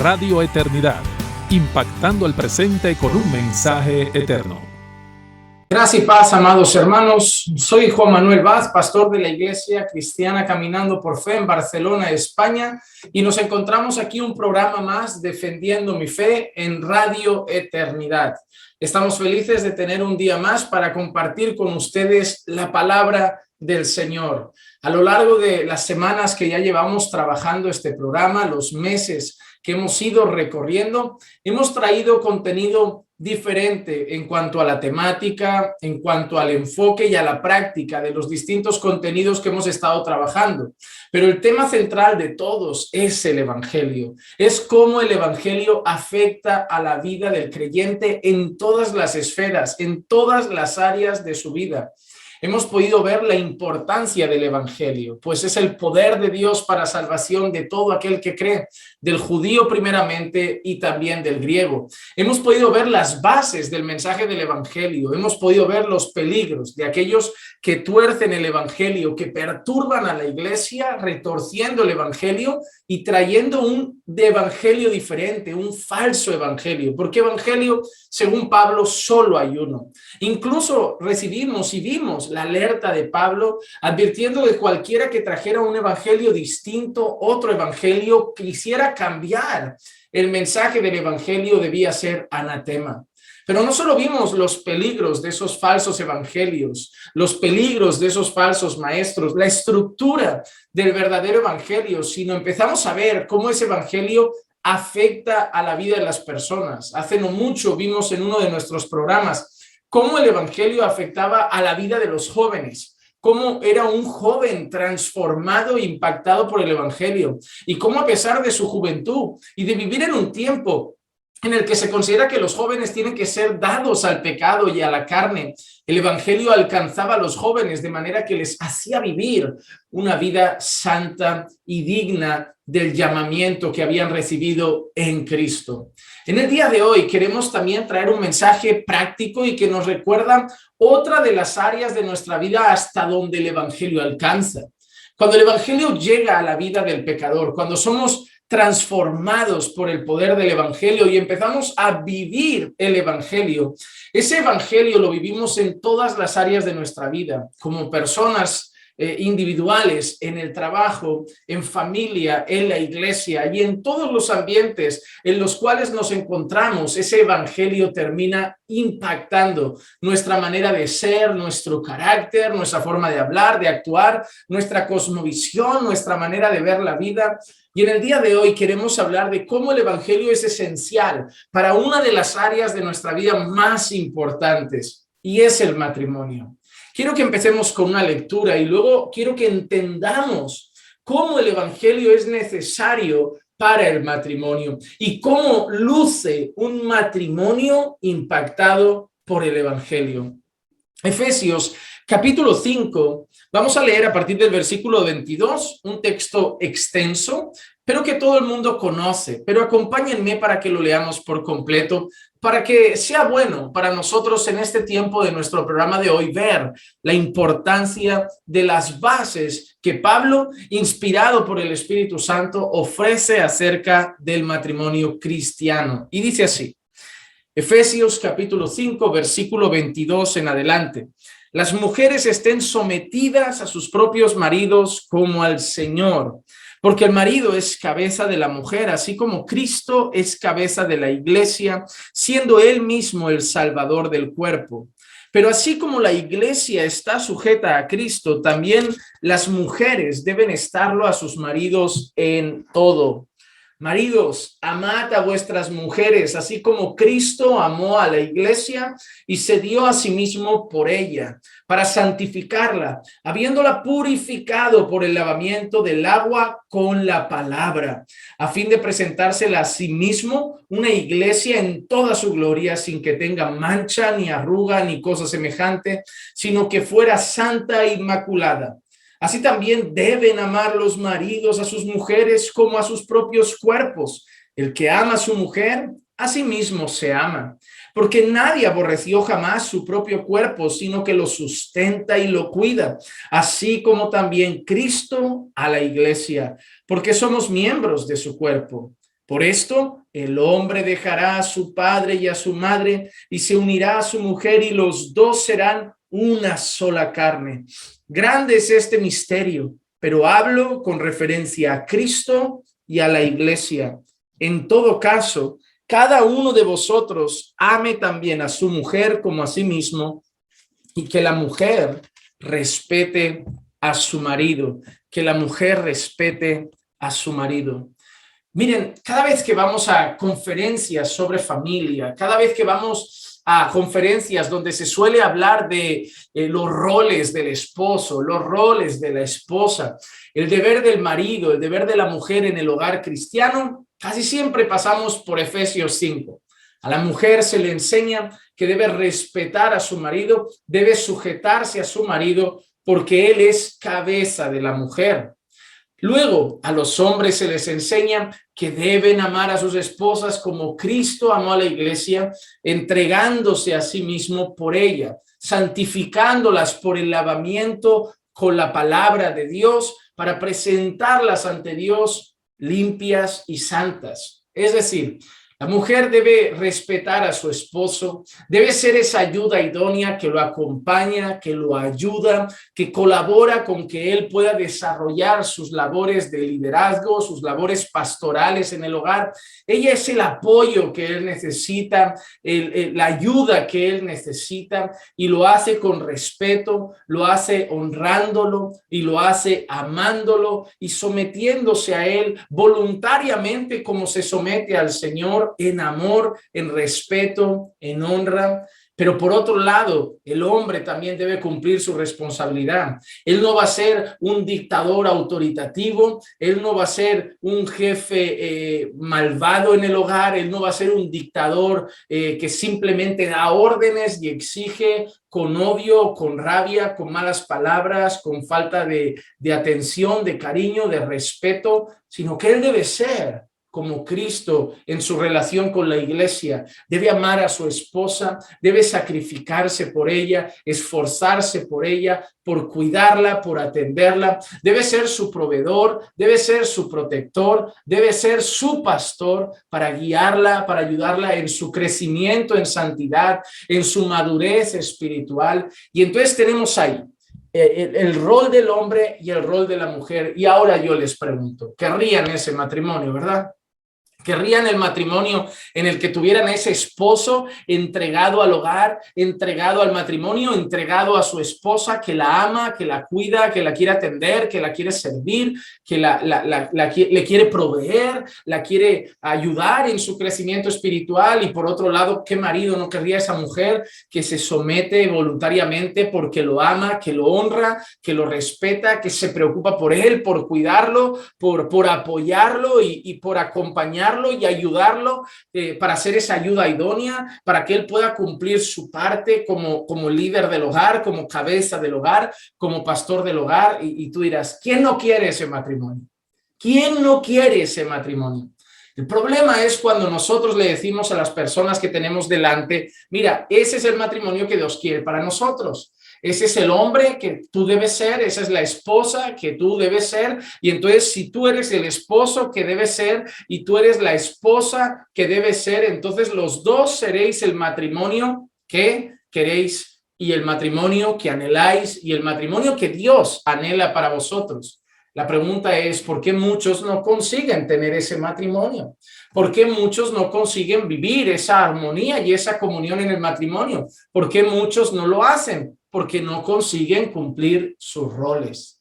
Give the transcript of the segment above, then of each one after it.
Radio Eternidad, impactando el presente con un mensaje eterno. Gracias y paz, amados hermanos. Soy Juan Manuel Vaz, pastor de la Iglesia Cristiana Caminando por Fe en Barcelona, España, y nos encontramos aquí un programa más defendiendo mi fe en Radio Eternidad. Estamos felices de tener un día más para compartir con ustedes la palabra del Señor. A lo largo de las semanas que ya llevamos trabajando este programa, los meses que hemos ido recorriendo, hemos traído contenido diferente en cuanto a la temática, en cuanto al enfoque y a la práctica de los distintos contenidos que hemos estado trabajando. Pero el tema central de todos es el Evangelio. Es cómo el Evangelio afecta a la vida del creyente en todas las esferas, en todas las áreas de su vida. Hemos podido ver la importancia del Evangelio, pues es el poder de Dios para salvación de todo aquel que cree, del judío primeramente y también del griego. Hemos podido ver las bases del mensaje del Evangelio, hemos podido ver los peligros de aquellos que tuercen el Evangelio, que perturban a la iglesia, retorciendo el Evangelio y trayendo un evangelio diferente, un falso evangelio, porque evangelio, según Pablo, solo hay uno. Incluso recibimos y vimos la alerta de Pablo advirtiendo de cualquiera que trajera un evangelio distinto, otro evangelio, quisiera cambiar el mensaje del evangelio, debía ser anatema. Pero no solo vimos los peligros de esos falsos evangelios, los peligros de esos falsos maestros, la estructura del verdadero evangelio, sino empezamos a ver cómo ese evangelio afecta a la vida de las personas. Hace no mucho vimos en uno de nuestros programas cómo el evangelio afectaba a la vida de los jóvenes, cómo era un joven transformado e impactado por el evangelio, y cómo a pesar de su juventud y de vivir en un tiempo en el que se considera que los jóvenes tienen que ser dados al pecado y a la carne, el evangelio alcanzaba a los jóvenes de manera que les hacía vivir una vida santa y digna del llamamiento que habían recibido en Cristo. En el día de hoy queremos también traer un mensaje práctico y que nos recuerda otra de las áreas de nuestra vida hasta donde el evangelio alcanza. Cuando el evangelio llega a la vida del pecador, cuando somos transformados por el poder del evangelio y empezamos a vivir el evangelio, ese evangelio lo vivimos en todas las áreas de nuestra vida, como personas individuales, en el trabajo, en familia, en la iglesia y en todos los ambientes en los cuales nos encontramos. Ese evangelio termina impactando nuestra manera de ser, nuestro carácter, nuestra forma de hablar, de actuar, nuestra cosmovisión, nuestra manera de ver la vida. Y en el día de hoy queremos hablar de cómo el evangelio es esencial para una de las áreas de nuestra vida más importantes, y es el matrimonio. Quiero que empecemos con una lectura y luego quiero que entendamos cómo el evangelio es necesario para el matrimonio y cómo luce un matrimonio impactado por el evangelio. Efesios capítulo 5, vamos a leer a partir del versículo 22, un texto extenso, pero que todo el mundo conoce, pero acompáñenme para que lo leamos por completo, para que sea bueno para nosotros en este tiempo de nuestro programa de hoy ver la importancia de las bases que Pablo, inspirado por el Espíritu Santo, ofrece acerca del matrimonio cristiano. Y dice así, Efesios capítulo 5, versículo 22 en adelante. Las mujeres estén sometidas a sus propios maridos como al Señor, porque el marido es cabeza de la mujer, así como Cristo es cabeza de la iglesia, siendo él mismo el Salvador del cuerpo. Pero así como la iglesia está sujeta a Cristo, también las mujeres deben estarlo a sus maridos en todo. Maridos, amad a vuestras mujeres, así como Cristo amó a la iglesia y se dio a sí mismo por ella, para santificarla, habiéndola purificado por el lavamiento del agua con la palabra, a fin de presentársela a sí mismo una iglesia en toda su gloria, sin que tenga mancha, ni arruga, ni cosa semejante, sino que fuera santa e inmaculada. Así también deben amar los maridos a sus mujeres como a sus propios cuerpos. El que ama a su mujer, a sí mismo se ama. Porque nadie aborreció jamás su propio cuerpo, sino que lo sustenta y lo cuida, así como también Cristo a la iglesia, porque somos miembros de su cuerpo. Por esto, el hombre dejará a su padre y a su madre y se unirá a su mujer y los dos serán una sola carne. Grande es este misterio, pero hablo con referencia a Cristo y a la iglesia. En todo caso, cada uno de vosotros ame también a su mujer como a sí mismo y que la mujer respete a su marido, que la mujer respete a su marido. Miren, cada vez que vamos a conferencias sobre familia, cada vez que vamos a conferencias donde se suele hablar de los roles del esposo, los roles de la esposa, el deber del marido, el deber de la mujer en el hogar cristiano, casi siempre pasamos por Efesios 5. A la mujer se le enseña que debe respetar a su marido, debe sujetarse a su marido porque él es cabeza de la mujer. Luego, a los hombres se les enseña que deben amar a sus esposas como Cristo amó a la iglesia, entregándose a sí mismo por ella, santificándolas por el lavamiento con la palabra de Dios para presentarlas ante Dios limpias y santas. Es decir, la mujer debe respetar a su esposo, debe ser esa ayuda idónea que lo acompaña, que lo ayuda, que colabora con que él pueda desarrollar sus labores de liderazgo, sus labores pastorales en el hogar. Ella es el apoyo que él necesita, la ayuda que él necesita y lo hace con respeto, lo hace honrándolo y lo hace amándolo y sometiéndose a él voluntariamente como se somete al Señor, en amor, en respeto, en honra. Pero por otro lado, el hombre también debe cumplir su responsabilidad. Él no va a ser un dictador autoritativo, él no va a ser un jefe malvado en el hogar, él no va a ser un dictador que simplemente da órdenes y exige con odio, con rabia, con malas palabras, con falta de atención, de cariño, de respeto, sino que él debe ser como Cristo en su relación con la iglesia. Debe amar a su esposa, debe sacrificarse por ella, esforzarse por ella, por cuidarla, por atenderla. Debe ser su proveedor, debe ser su protector, debe ser su pastor para guiarla, para ayudarla en su crecimiento en santidad, en su madurez espiritual. Y entonces tenemos ahí el rol del hombre y el rol de la mujer. Y ahora yo les pregunto, ¿querrían ese matrimonio, verdad? Querrían el matrimonio en el que tuvieran a ese esposo entregado al hogar, entregado al matrimonio, entregado a su esposa, que la ama, que la cuida, que la quiere atender, que la quiere servir, que le quiere proveer, la quiere ayudar en su crecimiento espiritual. Y por otro lado, ¿qué marido no querría esa mujer que se somete voluntariamente porque lo ama, que lo honra, que lo respeta, que se preocupa por él, por cuidarlo, por apoyarlo y por acompañarlo y ayudarlo para hacer esa ayuda idónea, para que él pueda cumplir su parte como líder del hogar, como cabeza del hogar, como pastor del hogar? Y tú dirás, ¿quién no quiere ese matrimonio? ¿Quién no quiere ese matrimonio? El problema es cuando nosotros le decimos a las personas que tenemos delante, mira, ese es el matrimonio que Dios quiere para nosotros. Ese es el hombre que tú debes ser, esa es la esposa que tú debes ser. Y entonces si tú eres el esposo que debes ser y tú eres la esposa que debes ser, entonces los dos seréis el matrimonio que queréis y el matrimonio que anheláis y el matrimonio que Dios anhela para vosotros. La pregunta es, ¿por qué muchos no consiguen tener ese matrimonio? ¿Por qué muchos no consiguen vivir esa armonía y esa comunión en el matrimonio? ¿Por qué muchos no lo hacen? Porque no consiguen cumplir sus roles.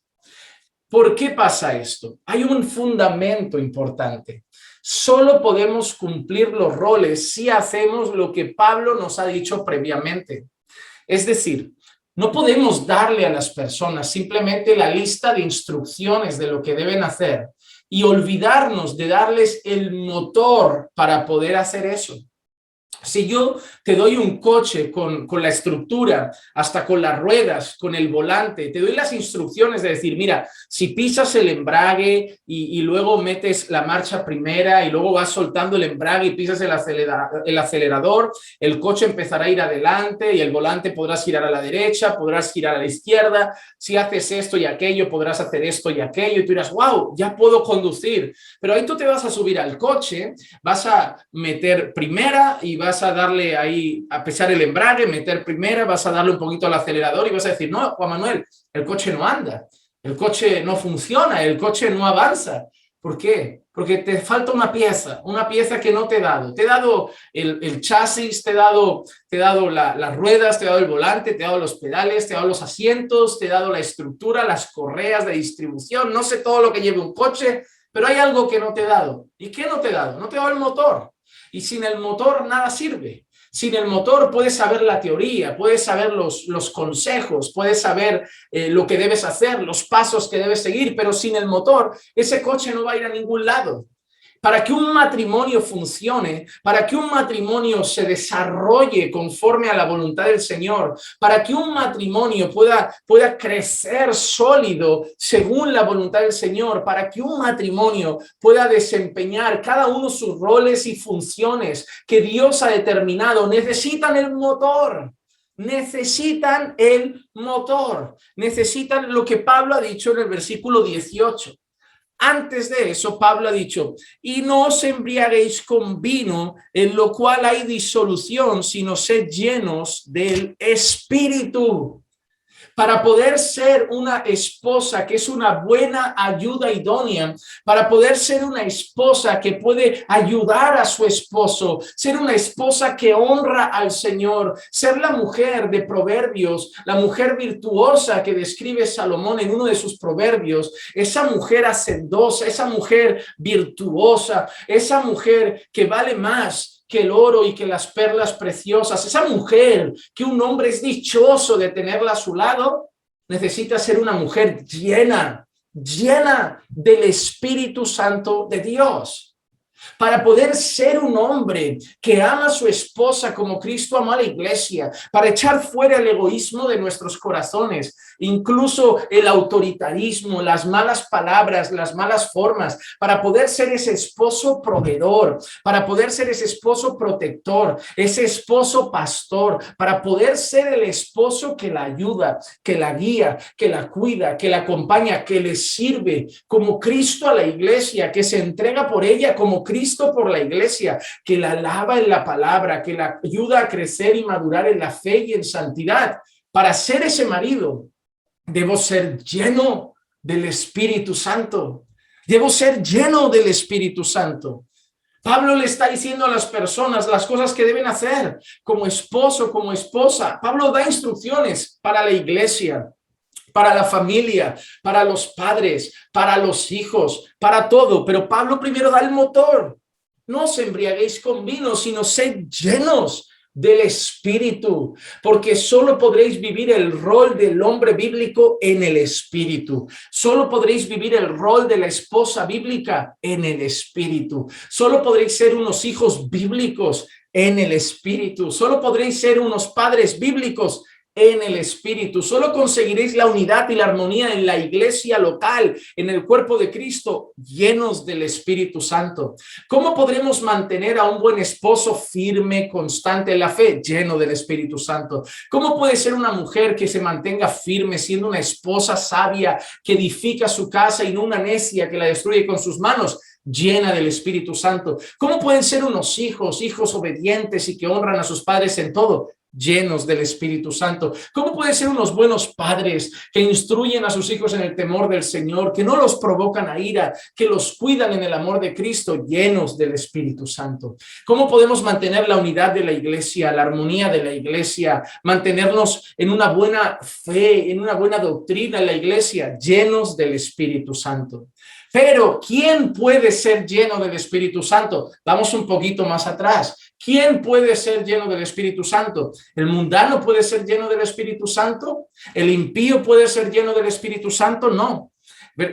¿Por qué pasa esto? Hay un fundamento importante. Solo podemos cumplir los roles si hacemos lo que Pablo nos ha dicho previamente. Es decir, no podemos darle a las personas simplemente la lista de instrucciones de lo que deben hacer y olvidarnos de darles el motor para poder hacer eso. Si yo te doy un coche con la estructura, hasta con las ruedas, con el volante, te doy las instrucciones de decir, mira, si pisas el embrague y luego metes la marcha primera y luego vas soltando el embrague y pisas el acelerador, el coche empezará a ir adelante y el volante podrás girar a la derecha, podrás girar a la izquierda. Si haces esto y aquello, podrás hacer esto y aquello. Y tú dirás, wow, ya puedo conducir. Pero ahí tú te vas a subir al coche, vas a meter primera y vas a darle ahí, a pisar el embrague, meter primera, vas a darle un poquito al acelerador y vas a decir, no, Juan Manuel, el coche no anda, el coche no funciona, el coche no avanza. ¿Por qué? Porque te falta una pieza que no te he dado. Te he dado el chasis, te he dado las ruedas, te he dado el volante, te he dado los pedales, te he dado los asientos, te he dado la estructura, las correas de distribución, no sé todo lo que lleve un coche, pero hay algo que no te he dado. ¿Y qué no te he dado? No te he dado el motor. Y sin el motor nada sirve. Sin el motor puedes saber la teoría, puedes saber los consejos, puedes saber lo que debes hacer, los pasos que debes seguir, pero sin el motor ese coche no va a ir a ningún lado. Para que un matrimonio funcione, para que un matrimonio se desarrolle conforme a la voluntad del Señor, para que un matrimonio pueda crecer sólido según la voluntad del Señor, para que un matrimonio pueda desempeñar cada uno sus roles y funciones que Dios ha determinado, necesitan el motor. Necesitan el motor, necesitan lo que Pablo ha dicho en el versículo 18. Antes de eso, Pablo ha dicho, y no os embriaguéis con vino, en lo cual hay disolución, sino sed llenos del Espíritu. Para poder ser una esposa que es una buena ayuda idónea, para poder ser una esposa que puede ayudar a su esposo, ser una esposa que honra al Señor, ser la mujer de Proverbios, la mujer virtuosa que describe Salomón en uno de sus proverbios, esa mujer hacendosa, esa mujer virtuosa, esa mujer que vale más que el oro y que las perlas preciosas, esa mujer que un hombre es dichoso de tenerla a su lado, necesita ser una mujer llena del Espíritu Santo de Dios. Para poder ser un hombre que ama a su esposa como Cristo amó a la iglesia, para echar fuera el egoísmo de nuestros corazones, incluso el autoritarismo, las malas palabras, las malas formas, para poder ser ese esposo proveedor, para poder ser ese esposo protector, ese esposo pastor, para poder ser el esposo que la ayuda, que la guía, que la cuida, que la acompaña, que le sirve como Cristo a la iglesia, que se entrega por ella como Cristo por la iglesia, que la alaba en la palabra, que la ayuda a crecer y madurar en la fe y en santidad. Para ser ese marido, debo ser lleno del Espíritu Santo. Debo ser lleno del Espíritu Santo. Pablo le está diciendo a las personas las cosas que deben hacer como esposo, como esposa. Pablo da instrucciones para la iglesia, para la familia, para los padres, para los hijos, para todo. Pero Pablo primero da el motor. No os embriaguéis con vino, sino sed llenos del Espíritu, porque solo podréis vivir el rol del hombre bíblico en el Espíritu. Solo podréis vivir el rol de la esposa bíblica en el Espíritu. Solo podréis ser unos hijos bíblicos en el Espíritu. Solo podréis ser unos padres bíblicos en el Espíritu. Solo conseguiréis la unidad y la armonía en la iglesia local, en el cuerpo de Cristo, llenos del Espíritu Santo. ¿Cómo podremos mantener a un buen esposo firme, constante en la fe? Lleno del Espíritu Santo. ¿Cómo puede ser una mujer que se mantenga firme, siendo una esposa sabia, que edifica su casa y no una necia que la destruye con sus manos? Llena del Espíritu Santo. ¿Cómo pueden ser unos hijos obedientes y que honran a sus padres en todo? Llenos del Espíritu Santo. ¿Cómo pueden ser unos buenos padres que instruyen a sus hijos en el temor del Señor, que no los provocan a ira, que los cuidan en el amor de Cristo? Llenos del Espíritu Santo. ¿Cómo podemos mantener la unidad de la iglesia, la armonía de la iglesia, mantenernos en una buena fe, en una buena doctrina en la iglesia? Llenos del Espíritu Santo. Pero ¿quién puede ser lleno del Espíritu Santo? Vamos un poquito más atrás. ¿Quién puede ser lleno del Espíritu Santo? ¿El mundano puede ser lleno del Espíritu Santo? ¿El impío puede ser lleno del Espíritu Santo? No.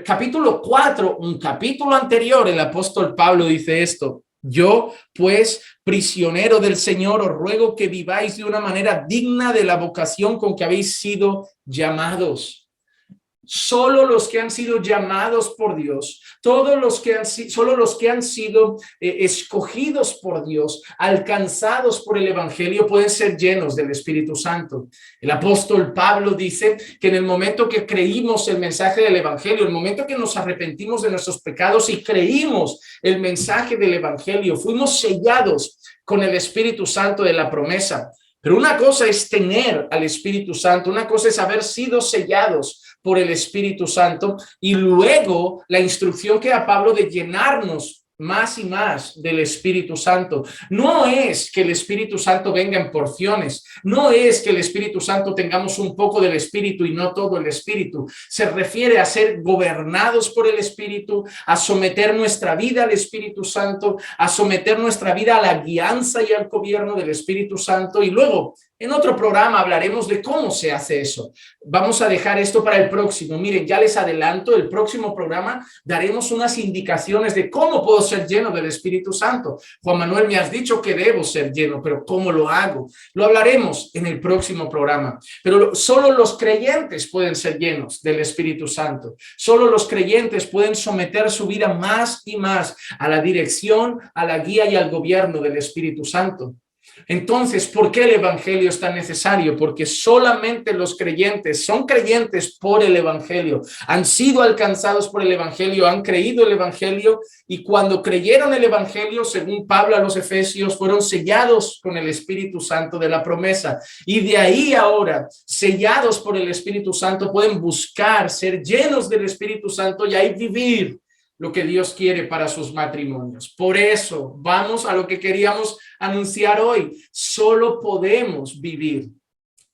Capítulo 4, un capítulo anterior, el apóstol Pablo dice esto. Yo, pues, prisionero del Señor, os ruego que viváis de una manera digna de la vocación con que habéis sido llamados. Solo los que han sido llamados por Dios, solo los que han sido escogidos por Dios, alcanzados por el Evangelio, pueden ser llenos del Espíritu Santo. El apóstol Pablo dice que en el momento que creímos el mensaje del Evangelio, el momento que nos arrepentimos de nuestros pecados y creímos el mensaje del Evangelio, fuimos sellados con el Espíritu Santo de la promesa. Pero una cosa es tener al Espíritu Santo, una cosa es haber sido sellados por el Espíritu Santo, y luego la instrucción que da Pablo de llenarnos más y más del Espíritu Santo. No es que el Espíritu Santo venga en porciones, no es que el Espíritu Santo tengamos un poco del Espíritu y no todo el Espíritu. Se refiere a ser gobernados por el Espíritu, a someter nuestra vida al Espíritu Santo, a someter nuestra vida a la guianza y al gobierno del Espíritu Santo. Y luego, en otro programa hablaremos de cómo se hace eso. Vamos a dejar esto para el próximo. Miren, ya les adelanto, el próximo programa daremos unas indicaciones de cómo puedo ser lleno del Espíritu Santo. Juan Manuel, me has dicho que debo ser lleno, pero ¿cómo lo hago? Lo hablaremos en el próximo programa. Pero solo los creyentes pueden ser llenos del Espíritu Santo. Solo los creyentes pueden someter su vida más y más a la dirección, a la guía y al gobierno del Espíritu Santo. Entonces, ¿por qué el Evangelio es tan necesario? Porque solamente los creyentes son creyentes por el Evangelio, han sido alcanzados por el Evangelio, han creído el Evangelio, y cuando creyeron el Evangelio, según Pablo a los Efesios, fueron sellados con el Espíritu Santo de la promesa. Y de ahí ahora, sellados por el Espíritu Santo, pueden buscar ser llenos del Espíritu Santo y ahí vivir lo que Dios quiere para sus matrimonios. Por eso, vamos a lo que queríamos anunciar hoy. Solo podemos vivir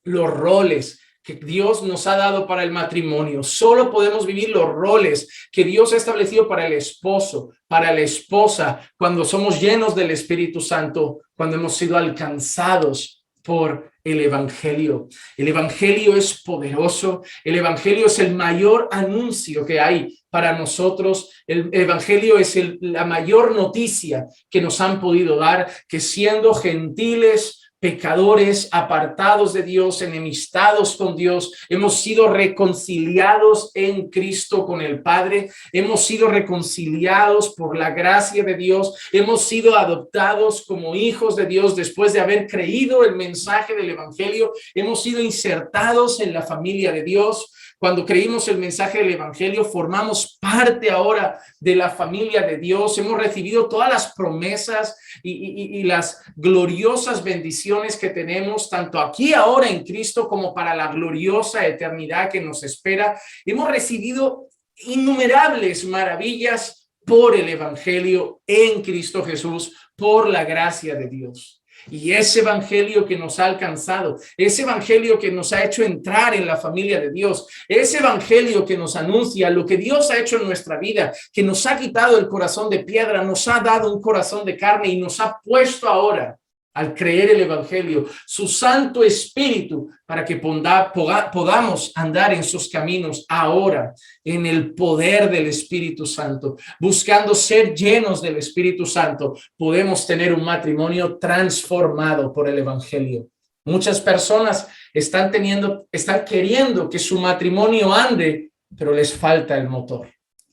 los roles que Dios nos ha dado para el matrimonio. Solo podemos vivir los roles que Dios ha establecido para el esposo, para la esposa, cuando somos llenos del Espíritu Santo, cuando hemos sido alcanzados por el Evangelio. El Evangelio es poderoso. El Evangelio es el mayor anuncio que hay para nosotros. El Evangelio es la mayor noticia que nos han podido dar, que siendo gentiles, pecadores, apartados de Dios, enemistados con Dios, hemos sido reconciliados en Cristo con el Padre, hemos sido reconciliados por la gracia de Dios, hemos sido adoptados como hijos de Dios después de haber creído el mensaje del Evangelio, hemos sido insertados en la familia de Dios. Cuando creímos el mensaje del Evangelio, formamos parte ahora de la familia de Dios. Hemos recibido todas las promesas y las gloriosas bendiciones que tenemos, tanto aquí ahora en Cristo como para la gloriosa eternidad que nos espera. Hemos recibido innumerables maravillas por el Evangelio en Cristo Jesús, por la gracia de Dios. Y ese Evangelio que nos ha alcanzado, ese Evangelio que nos ha hecho entrar en la familia de Dios, ese Evangelio que nos anuncia lo que Dios ha hecho en nuestra vida, que nos ha quitado el corazón de piedra, nos ha dado un corazón de carne y nos ha puesto ahora, al creer el Evangelio, su Santo Espíritu, para que podamos andar en sus caminos ahora, en el poder del Espíritu Santo, buscando ser llenos del Espíritu Santo. Podemos tener un matrimonio transformado por el Evangelio. Muchas personas están queriendo que su matrimonio ande, pero les falta el motor.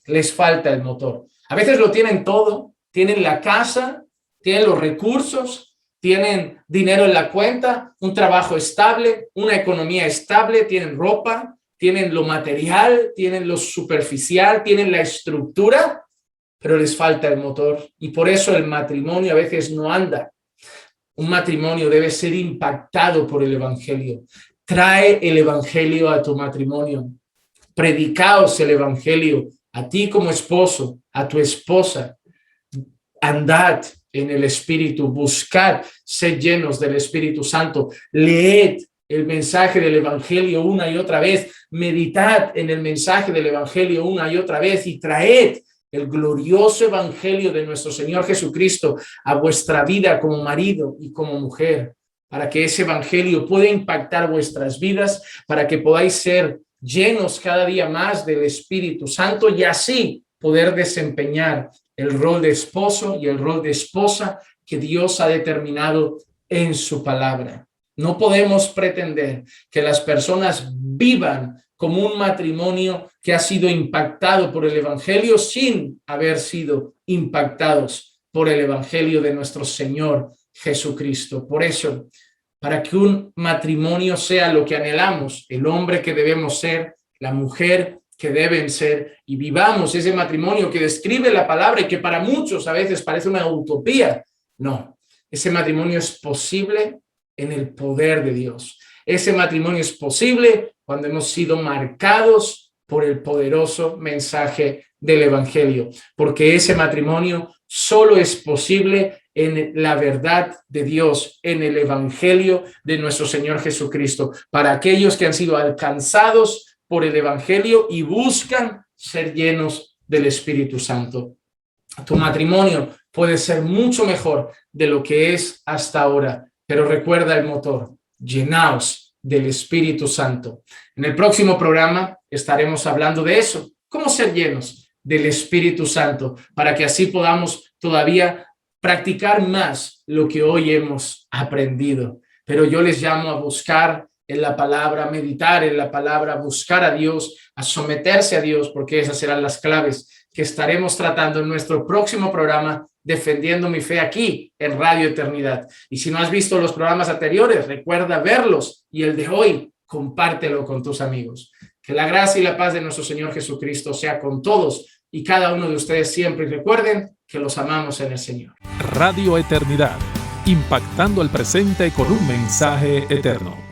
Les falta el motor. A veces lo tienen todo, tienen la casa, tienen los recursos, tienen dinero en la cuenta, un trabajo estable, una economía estable, tienen ropa, tienen lo material, tienen lo superficial, tienen la estructura, pero les falta el motor. Y por eso el matrimonio a veces no anda. Un matrimonio debe ser impactado por el Evangelio. Trae el Evangelio a tu matrimonio. Predicaos el Evangelio a ti como esposo, a tu esposa. Andad en el Espíritu, buscad ser llenos del Espíritu Santo, leed el mensaje del Evangelio una y otra vez, meditad en el mensaje del Evangelio una y otra vez y traed el glorioso Evangelio de nuestro Señor Jesucristo a vuestra vida como marido y como mujer, para que ese Evangelio pueda impactar vuestras vidas, para que podáis ser llenos cada día más del Espíritu Santo y así poder desempeñar el rol de esposo y el rol de esposa que Dios ha determinado en su palabra. No podemos pretender que las personas vivan como un matrimonio que ha sido impactado por el evangelio sin haber sido impactados por el evangelio de nuestro Señor Jesucristo. Por eso, para que un matrimonio sea lo que anhelamos, el hombre que debemos ser, la mujer que deben ser, y vivamos ese matrimonio que describe la palabra y que para muchos a veces parece una utopía. No, ese matrimonio es posible en el poder de Dios. Ese matrimonio es posible cuando hemos sido marcados por el poderoso mensaje del evangelio, porque ese matrimonio solo es posible en la verdad de Dios, en el evangelio de nuestro Señor Jesucristo, para aquellos que han sido alcanzados por el evangelio y buscan ser llenos del Espíritu Santo. Tu matrimonio puede ser mucho mejor de lo que es hasta ahora, pero recuerda el motor: llenaos del Espíritu Santo. En el próximo programa estaremos hablando de eso, cómo ser llenos del Espíritu Santo, para que así podamos todavía practicar más lo que hoy hemos aprendido. Pero yo les llamo a buscar en la palabra, a meditar en la palabra, a buscar a Dios, a someterse a Dios, porque esas serán las claves que estaremos tratando en nuestro próximo programa, Defendiendo mi Fe, aquí en Radio Eternidad. Y si no has visto los programas anteriores, recuerda verlos, y el de hoy, compártelo con tus amigos. Que la gracia y la paz de nuestro Señor Jesucristo sea con todos y cada uno de ustedes siempre. Y recuerden que los amamos en el Señor. Radio Eternidad, impactando el presente con un mensaje eterno.